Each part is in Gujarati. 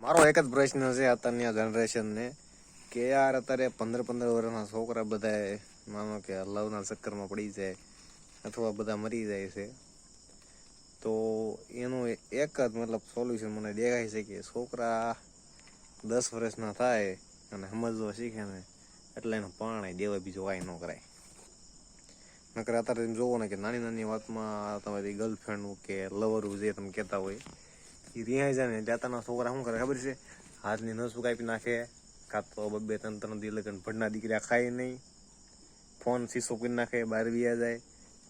મારો એક જ પ્રશ્ન છે અત્યારની જનરેશનને કે યાર અત્યારે 15 વર્ષના છોકરા બધા માનો કે લવના ચક્કરમાં પડી જાય અથવા બધા મરી જાય છે, તો એનું એક જ મતલબ સોલ્યુશન મને દેખાય છે કે છોકરા 10 વર્ષના થાય અને સમજવા શીખે ને એટલે એનું પાણે દેવાય, બીજું કાંઈ ન કરાય. નકર અત્યારે તમે જોવો ને કે નાની નાની વાતમાં તમારી ગર્લફ્રેન્ડ કે લવરું જે તમે કહેતા હોય એ રિહાઈ જાય ને જાતાના છોકરા શું કરે ખબર છે? હાથની નસું કાપી નાખે, કાં તો 2-3 દી લગન ભણના દીકરા ખાય નહીં, ફોન શીશો કરી નાખે, બહાર વ્યા જાય,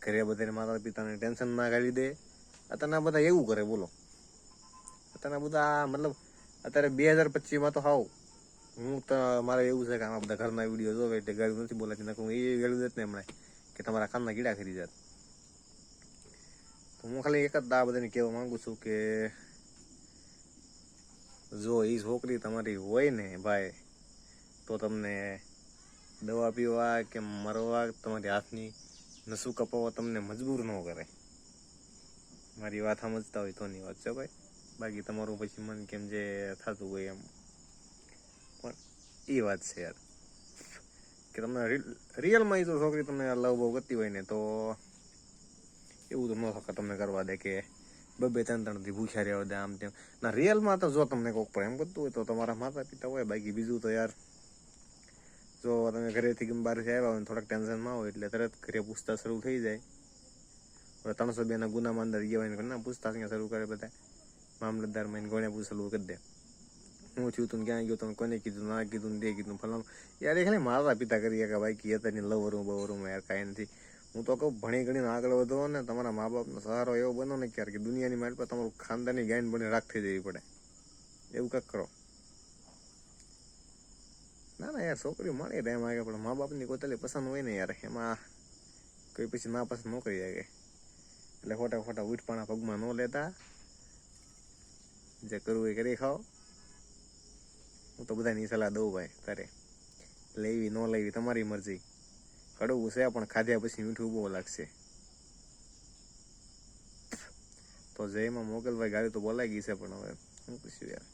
ઘરે બધાને માતા પિતાને ટેન્શન ના કાઢી દે. અત્યારના બધા એવું કરે, બોલો. અત્યારના બધા મતલબ અત્યારે 2025માં તો હાવ હું તો મારે એવું છે કે આમાં બધા ઘરના વિડીયો જોવે એટલે ગાળું નથી બોલાતી, નાખું એ ગાળું નથી ને હમણાં કે તમારા કાનના કીડા ખરી જાત. તો હું ખાલી એક જ આ બધાને કહેવા માંગુ છું કે જો એ છોકરી તમારી હોય ને ભાઈ, તો તમને દવા પીવા કે મરવા તમારી હાથની નસું કપાવવા તમને મજબૂર ન કરે. મારી વાત સમજતા હોય તોની વાત છે ભાઈ, બાકી તમારું પછી મન કેમ જે થતું હોય એમ. પણ એ વાત છે યાર કે તમને રિયલમાં એ તો છોકરી તમને લવ બહુ કરતી હોય ને તો એવું તો ન શકે તમને કરવા દે કે 2-3 દી ભૂખ્યા રહેવા દે આમ તેમ ના. રિયલમાં તો જો તમને કોઈક એમ કરતું હોય તો તમારા માતા પિતા હોય, બાકી બીજું તો યાર જો તમે ઘરેથી બહારથી આવ્યા હોય ને થોડાક ટેન્શનમાં હોય એટલે તરત ઘરે પૂછતા શરૂ થઈ જાય. 302ના ગુનામાં અંદર ગયા હોય ને પૂછતા શરૂ કરે, બધા મામલતદારમાં ગોળ્યા પૂછલું કરી દે, હું થયું તું ક્યાં ગયો તમે, કોને કીધું, ના કીધું, દે કીધું ફલાણું. યાર એ ખાલી માતા પિતા કરી કે બાકી અત્યારની લવરું બવરું યાર કાંઈ નથી. હું તો કહું ભણી ગણીને આગળ વધો ને તમારા મા બાપનો સહારો એવો બનો ને કે દુનિયાની મારી પર તમારું ખાનદાની ગાયન બની રાખતી દેવી પડે, એવું કંઈક કરો. ના યાર છોકરીઓ મળી રહે એમ આગળ, પણ મા બાપની કોતેલી પસંદ હોય ને યાર એમાં કોઈ પછી ના પસંદ ન કરી શકે. એટલે ખોટા ઉઠપાણા પગમાં ન લેતા, જે કરવું એ કરી ખાઓ. હું તો બધાની સલાહ દઉં ભાઈ, તારે લેવી ન લેવી તમારી મરજી. કડવું છે પણ ખાધ્યા પછી મીઠું બહુ લાગશે. તો જયમાં મોગલભાઈ ગાડી તો બોલાઈ ગઈ છે, પણ હવે શું પૂછ્યું યાર.